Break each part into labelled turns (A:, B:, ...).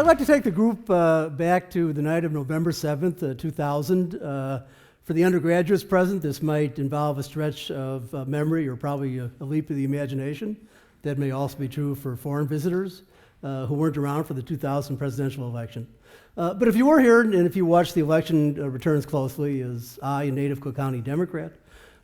A: I'd like to take the group back to the night of November 7th, 2000. For the undergraduates present, this might involve a stretch of memory or probably a leap of the imagination. That may also be true for foreign visitors who weren't around for the 2000 presidential election. But if you were here and if you watched the election returns closely, as I, a native Cook County Democrat,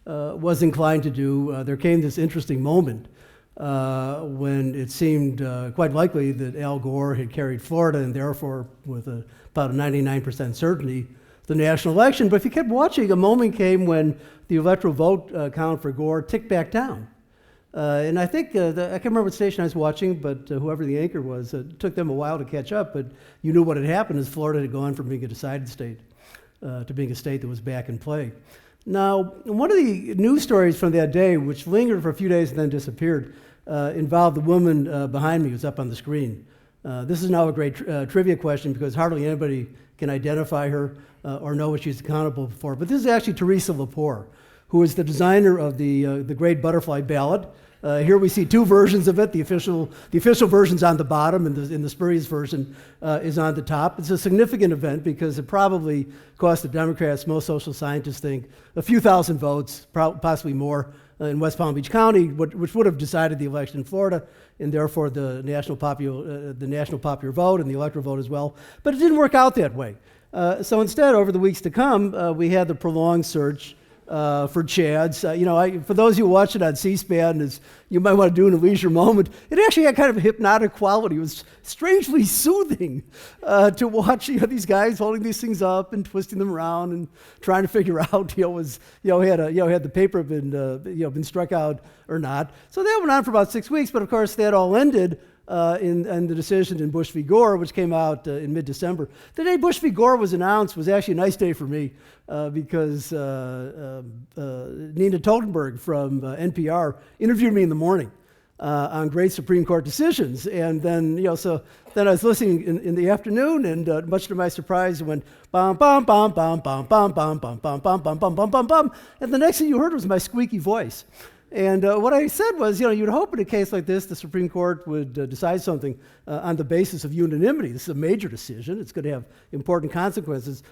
A: was inclined to do, there came this interesting moment when it seemed quite likely that Al Gore had carried Florida and therefore with about a 99% certainty the national election. But if you kept watching, a moment came when the electoral vote count for Gore ticked back down. And I think, I can't remember what station I was watching, but whoever the anchor was, it took them a while to catch up, but you knew what had happened is Florida had gone from being a decided state to being a state that was back in play. Now, one of the news stories from that day, which lingered for a few days and then disappeared, involved the woman behind me who's up on the screen. This is now a great trivia question because hardly anybody can identify her or know what she's accountable for. But this is actually Teresa Lepore, who is the designer of the Great Butterfly Ballad. Here we see two versions of it. The official version's on the bottom, and the spurious version is on the top. It's a significant event because it probably cost the Democrats, most social scientists think, a few thousand votes, possibly more, in West Palm Beach County, which would have decided the election in Florida, and therefore the national popular vote and the electoral vote as well. But it didn't work out that way. So instead, over the weeks to come, we had the prolonged search for Chads. For those of you who watch it on C-SPAN, as you might want to do in a leisure moment, it actually had kind of a hypnotic quality. It was strangely soothing to watch these guys holding these things up and twisting them around and trying to figure out, had the paper been struck out or not. So that went on for about 6 weeks, but of course that all ended in the decision in Bush v. Gore, which came out in mid-December. The day Bush v. Gore was announced was actually a nice day for me because Nina Totenberg from NPR interviewed me in the morning on great Supreme Court decisions. And then, then I was listening in the afternoon, and much to my surprise, it went bum, bum, bum, bum, bum, bum, bum, bum, bum, bum, bum, bum, bum, bum, bum. And the next thing you heard was my squeaky voice. And what I said was, you'd hope in a case like this, the Supreme Court would decide something on the basis of unanimity. This is a major decision. It's going to have important consequences.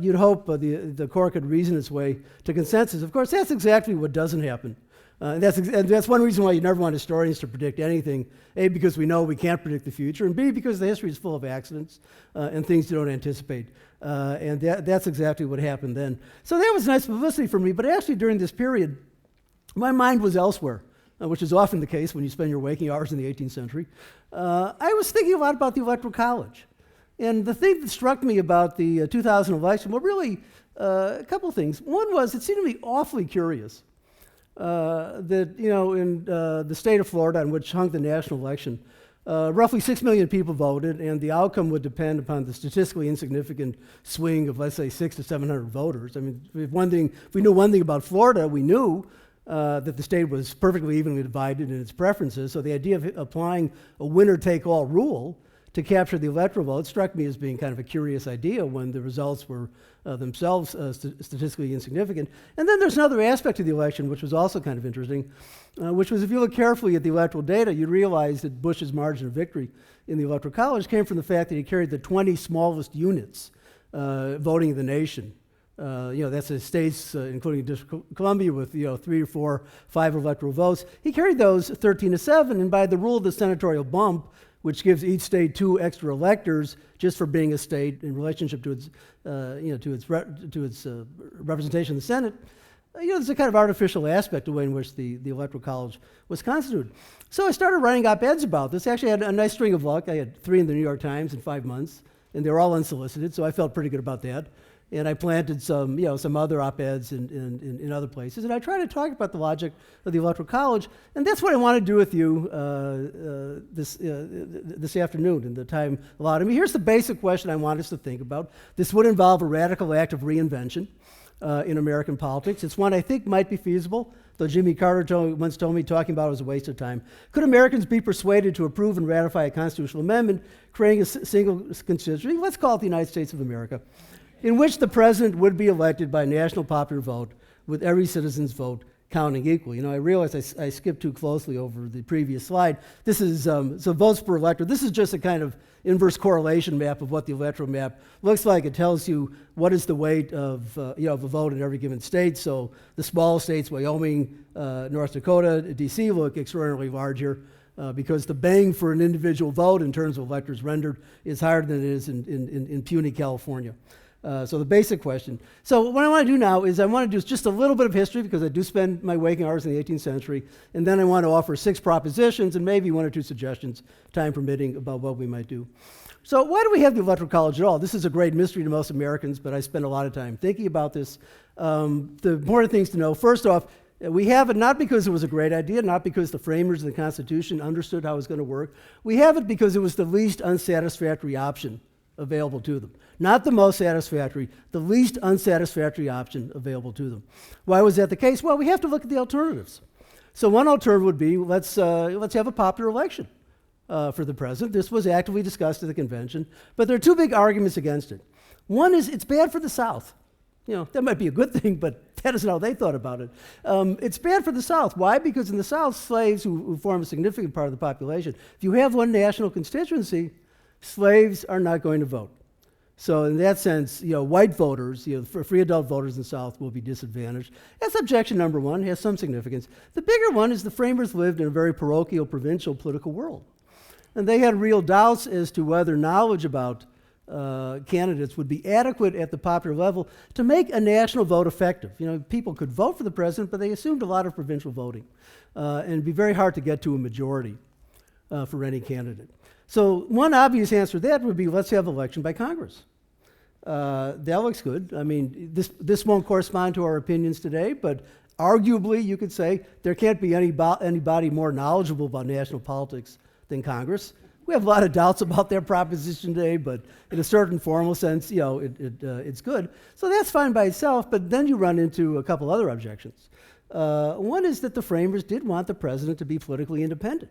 A: You'd hope the court could reason its way to consensus. Of course, that's exactly what doesn't happen. And that's one reason why you never want historians to predict anything. A, because we know we can't predict the future, and B, because the history is full of accidents and things you don't anticipate. And that's exactly what happened then. So that was nice publicity for me, but actually during this period, my mind was elsewhere, which is often the case when you spend your waking hours in the 18th century. I was thinking a lot about the Electoral College. And the thing that struck me about the 2000 election were really a couple of things. One was it seemed to me awfully curious that, in the state of Florida, on which hung the national election, roughly 6 million people voted, and the outcome would depend upon the statistically insignificant swing of, let's say, 600 to 700 voters. I mean, if we knew one thing about Florida, we knew that the state was perfectly evenly divided in its preferences. So the idea of applying a winner-take-all rule to capture the electoral vote struck me as being kind of a curious idea when the results were themselves statistically insignificant. And then there's another aspect of the election which was also kind of interesting, which was if you look carefully at the electoral data, you'd realize that Bush's margin of victory in the Electoral College came from the fact that he carried the 20 smallest units voting in the nation. That's the states, including District of Columbia, with 3 or 4, 5 electoral votes. He carried those 13-7, and by the rule of the senatorial bump, which gives each state 2 extra electors just for being a state in relationship to its, representation in the Senate, there's a kind of artificial aspect to the way in which the Electoral College was constituted. So I started writing op-eds about this. Actually, I had a nice string of luck. I had 3 in the New York Times in 5 months, and they were all unsolicited, so I felt pretty good about that. And I planted some other op-eds in other places. And I tried to talk about the logic of the Electoral College. And that's what I want to do with you this afternoon in the time allotted me. Here's the basic question I want us to think about. This would involve a radical act of reinvention in American politics. It's one I think might be feasible, though Jimmy Carter once told me talking about it was a waste of time. Could Americans be persuaded to approve and ratify a constitutional amendment creating a single constituency, let's call it the United States of America, in which the president would be elected by national popular vote with every citizen's vote counting equal. I realized I skipped too closely over the previous slide. This is, so votes per elector. This is just a kind of inverse correlation map of what the electoral map looks like. It tells you what is the weight of, of a vote in every given state. So the small states, Wyoming, North Dakota, D.C. look extraordinarily large here because the bang for an individual vote in terms of electors rendered is higher than it is in puny California. So the basic question. So what I want to do now is I want to do just a little bit of history because I do spend my waking hours in the 18th century, and then I want to offer 6 propositions and maybe 1 or 2 suggestions, time permitting, about what we might do. So why do we have the Electoral College at all? This is a great mystery to most Americans, but I spend a lot of time thinking about this. The important things to know, first off, we have it not because it was a great idea, not because the framers of the Constitution understood how it was going to work. We have it because it was the least unsatisfactory option available to them. Not the most satisfactory, the least unsatisfactory option available to them. Why was that the case? Well, we have to look at the alternatives. So one alternative would be, let's have a popular election for the president. This was actively discussed at the convention, but there are 2 big arguments against it. One is it's bad for the South. That might be a good thing, but that isn't how they thought about it. It's bad for the South. Why? Because in the South, slaves, who form a significant part of the population, if you have one national constituency, slaves are not going to vote. So in that sense, white voters, for free adult voters in the South will be disadvantaged. That's objection number 1, has some significance. The bigger one is the framers lived in a very parochial, provincial political world. And they had real doubts as to whether knowledge about candidates would be adequate at the popular level to make a national vote effective. People could vote for the president, but they assumed a lot of provincial voting. And it'd be very hard to get to a majority for any candidate. So one obvious answer to that would be, let's have election by Congress. That looks good. I mean, this won't correspond to our opinions today, but arguably you could say there can't be anybody more knowledgeable about national politics than Congress. We have a lot of doubts about their proposition today, but in a certain formal sense, it's good. So that's fine by itself, but then you run into a couple other objections. One is that the framers did want the president to be politically independent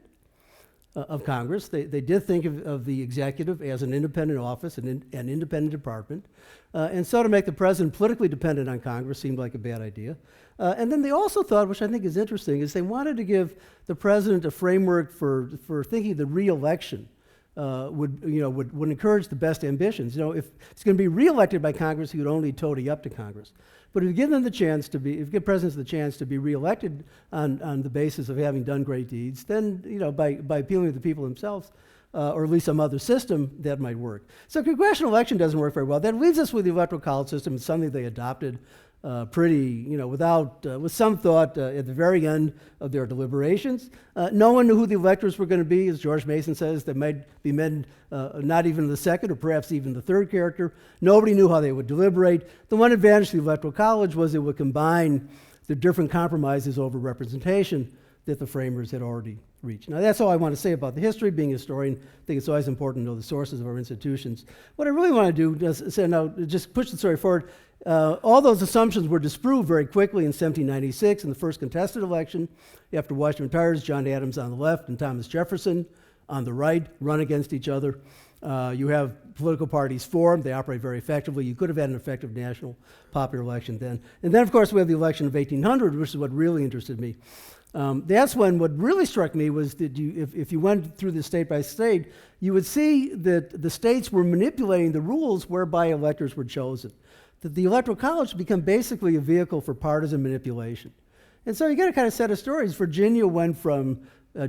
A: of Congress. They did think of the executive as an independent office, an independent department. And so to make the president politically dependent on Congress seemed like a bad idea. And then they also thought, which I think is interesting, is they wanted to give the president a framework for thinking the re-election would encourage the best ambitions. If it's going to be re-elected by Congress, he would only toady up to Congress. But if you give them the chance to be, if you give presidents the chance to be re-elected on the basis of having done great deeds, then by appealing to the people themselves, or at least some other system, that might work. So congressional election doesn't work very well. That leaves us with the electoral college system. It's something they adopted with some thought at the very end of their deliberations. No one knew who the electors were going to be. As George Mason says, there might be men not even the second or perhaps even the third character. Nobody knew how they would deliberate. The one advantage of the electoral college was it would combine the different compromises over representation that the framers had already reached. Now that's all I want to say about the history. Being a historian, I think it's always important to know the sources of our institutions. What I really want to do is say now, just push the story forward. All those assumptions were disproved very quickly in 1796 in the first contested election. After Washington retires, John Adams on the left and Thomas Jefferson on the right run against each other. You have political parties formed. They operate very effectively. You could have had an effective national popular election then. And then, of course, we have the election of 1800, which is what really interested me. That's when what really struck me was that if you went through the state by state, you would see that the states were manipulating the rules whereby electors were chosen. That the Electoral College became basically a vehicle for partisan manipulation. And so you get a kind of set of stories. Virginia went from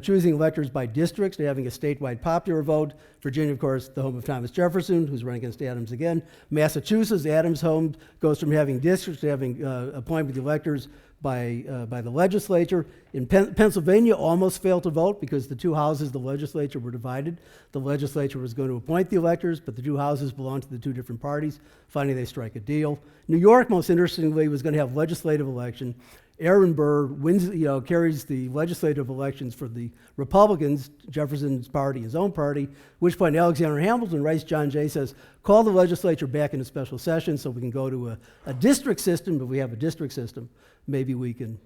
A: choosing electors by districts to having a statewide popular vote. Virginia, of course, the home of Thomas Jefferson, who's running against Adams again. Massachusetts, Adams' home, goes from having districts to having appointed electors by the legislature. In Pennsylvania, almost failed to vote because the 2 houses of the legislature were divided. The legislature was going to appoint the electors, but the 2 houses belonged to the 2 different parties. Finally, they strike a deal. New York, most interestingly, was going to have legislative election. Aaron Burr wins, carries the legislative elections for the Republicans, Jefferson's party, his own party, at which point Alexander Hamilton writes John Jay, says, call the legislature back into special session so we can go to a district system. If we have a district system, maybe we can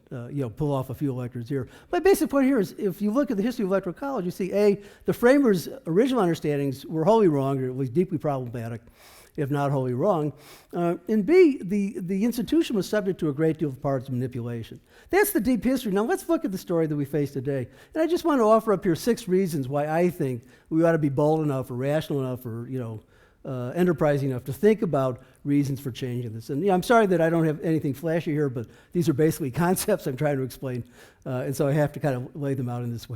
A: pull off a few electors here. My basic point here is if you look at the history of Electoral College, you see, A, the framers' original understandings were wholly wrong, or at least deeply problematic. if not wholly wrong. And B, the institution was subject to a great deal of partisan manipulation. That's the deep history. Now let's look at the story that we face today. And I just want to offer up here 6 reasons why I think we ought to be bold enough or rational enough or enterprising enough to think about reasons for changing this. And I'm sorry that I don't have anything flashy here, but these are basically concepts I'm trying to explain, and so I have to kind of lay them out in this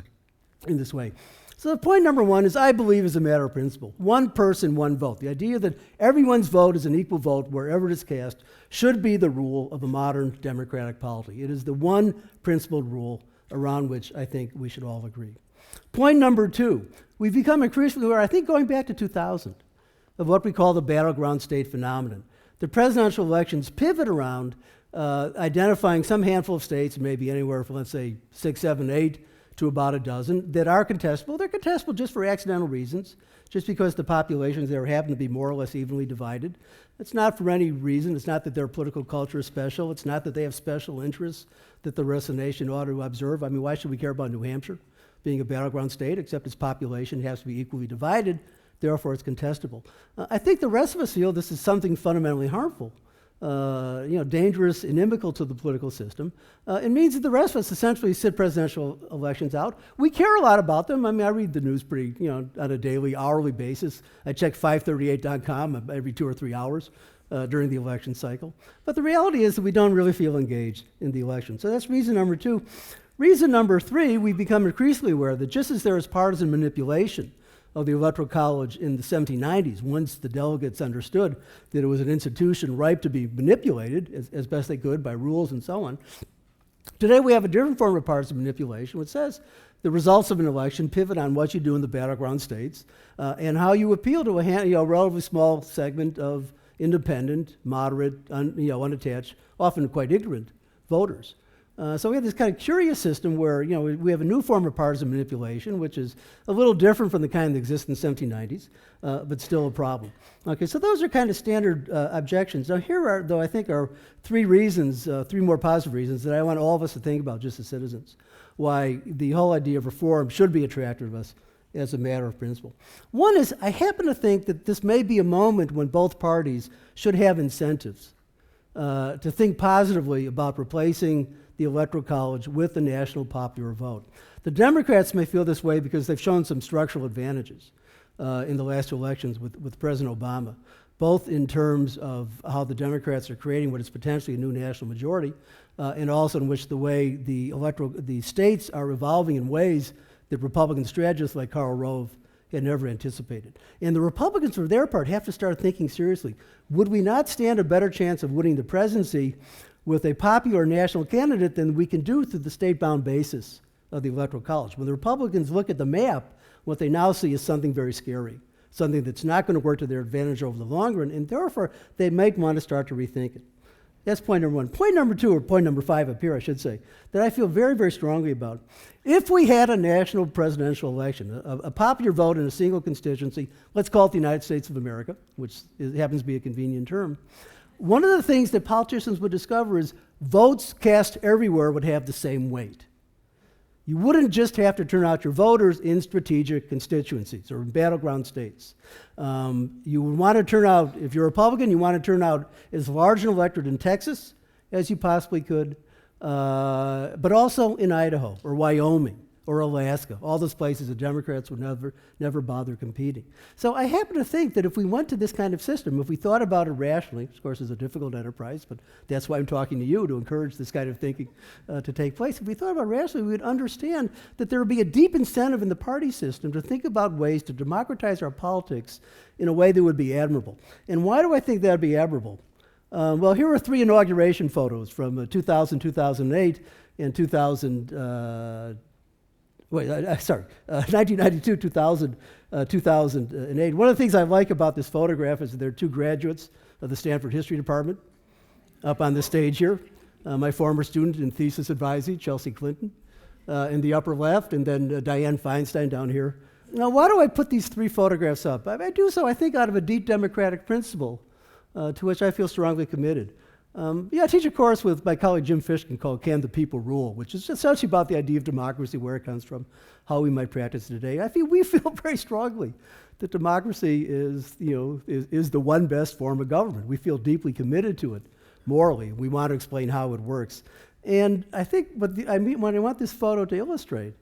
A: way. So point number 1 is I believe is a matter of principle. One person, one vote. The idea that everyone's vote is an equal vote wherever it is cast should be the rule of a modern democratic polity. It is the one principled rule around which I think we should all agree. Point number 2, we've become increasingly aware, I think going back to 2000, of what we call the battleground state phenomenon. The presidential elections pivot around identifying some handful of states, maybe anywhere from, let's say, 6, 7, 8, to about a dozen, that are contestable. They're contestable just for accidental reasons, just because the populations there happen to be more or less evenly divided. It's not for any reason. It's not that their political culture is special. It's not that they have special interests that the rest of the nation ought to observe. I mean, why should we care about New Hampshire being a battleground state, except its population has to be equally divided, therefore it's contestable. I think the rest of us feel this is something fundamentally harmful, dangerous, inimical to the political system. It means that the rest of us essentially sit presidential elections out. We care a lot about them. I mean, I read the news pretty, on a daily, hourly basis. I check 538.com every 2 or 3 hours during the election cycle. But the reality is that we don't really feel engaged in the election. So that's reason number 2. Reason number 3, we've become increasingly aware that just as there is partisan manipulation of the Electoral College in the 1790s, once the delegates understood that it was an institution ripe to be manipulated as best they could by rules and so on. Today we have a different form of partisan manipulation, which says the results of an election pivot on what you do in the battleground states and how you appeal to a relatively small segment of independent, moderate, unattached, often quite ignorant voters. So we have this kind of curious system where we have a new form of partisan manipulation, which is a little different from the kind that exists in the 1790s, but still a problem. Okay, so those are kind of standard objections. Now here are, though, I think are 3 reasons, 3 more positive reasons that I want all of us to think about just as citizens, why the whole idea of reform should be attractive to us as a matter of principle. One is, I happen to think that this may be a moment when both parties should have incentives to think positively about replacing the Electoral College with the national popular vote. The Democrats may feel this way because they've shown some structural advantages in the last 2 elections with President Obama, both in terms of how the Democrats are creating what is potentially a new national majority, and also in which the way the states are evolving in ways that Republican strategists like Karl Rove had never anticipated. And the Republicans, for their part, have to start thinking seriously. Would we not stand a better chance of winning the presidency with a popular national candidate than we can do through the state-bound basis of the Electoral College? When the Republicans look at the map, what they now see is something very scary, something that's not going to work to their advantage over the long run, and therefore they might want to start to rethink it. That's point number 1. Point number 2, or point number 5 up here, I should say, that I feel very, very strongly about. If we had a national presidential election, a popular vote in a single constituency, let's call it the United States of America, which happens to be a convenient term, one of the things that politicians would discover is votes cast everywhere would have the same weight. You wouldn't just have to turn out your voters in strategic constituencies or in battleground states. You would want to turn out, if you're a Republican, you want to turn out as large an electorate in Texas as you possibly could, but also in Idaho or Wyoming or Alaska, all those places the Democrats would never bother competing. So I happen to think that if we went to this kind of system, if we thought about it rationally, of course it's a difficult enterprise, but that's why I'm talking to you, to encourage this kind of thinking to take place. If we thought about it rationally, we would understand that there would be a deep incentive in the party system to think about ways to democratize our politics in a way that would be admirable. And why do I think that would be admirable? Well, here are 3 inauguration photos from 2000, 2008, and 1992, 2000, 2008. One of the things I like about this photograph is that there are 2 graduates of the Stanford History Department up on the stage here. My former student in thesis advising, Chelsea Clinton, in the upper left, and then Dianne Feinstein down here. Now, why do I put these 3 photographs up? I do so, I think, out of a deep democratic principle to which I feel strongly committed. I teach a course with my colleague Jim Fishkin called Can the People Rule, which is essentially about the idea of democracy, where it comes from, how we might practice it today. We feel very strongly that democracy is the one best form of government. We feel deeply committed to it morally. We want to explain how it works. And I think what I want this photo to illustrate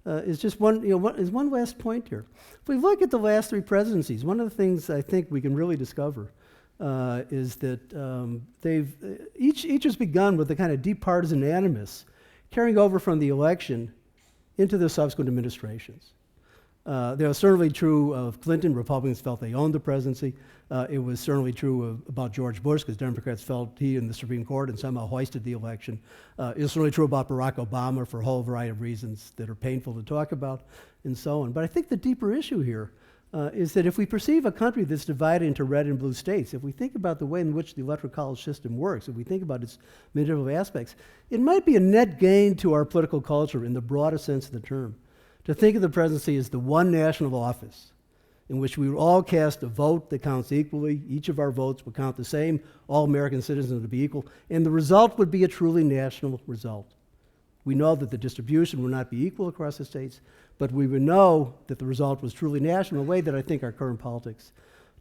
A: is just one last point here. If we look at the last three presidencies, one of the things I think we can really discover is that each has begun with a kind of deep partisan animus carrying over from the election into the subsequent administrations. That was certainly true of Clinton. Republicans felt they owned the presidency. It was certainly true about George Bush, because Democrats felt he and the Supreme Court and somehow hoisted the election. It was certainly true about Barack Obama for a whole variety of reasons that are painful to talk about, and so on. But I think the deeper issue here is that if we perceive a country that's divided into red and blue states, if we think about the way in which the electoral college system works, if we think about its manipulative aspects, it might be a net gain to our political culture in the broadest sense of the term to think of the presidency as the one national office in which we would all cast a vote that counts equally. Each of our votes would count the same. All American citizens would be equal. And the result would be a truly national result. We know that the distribution would not be equal across the states, but we would know that the result was truly national in a way that I think our current politics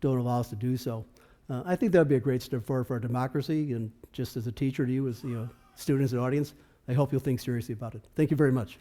A: don't allow us to do so. I think that would be a great step forward for our democracy, and just as a teacher to you, as students and audience, I hope you'll think seriously about it. Thank you very much.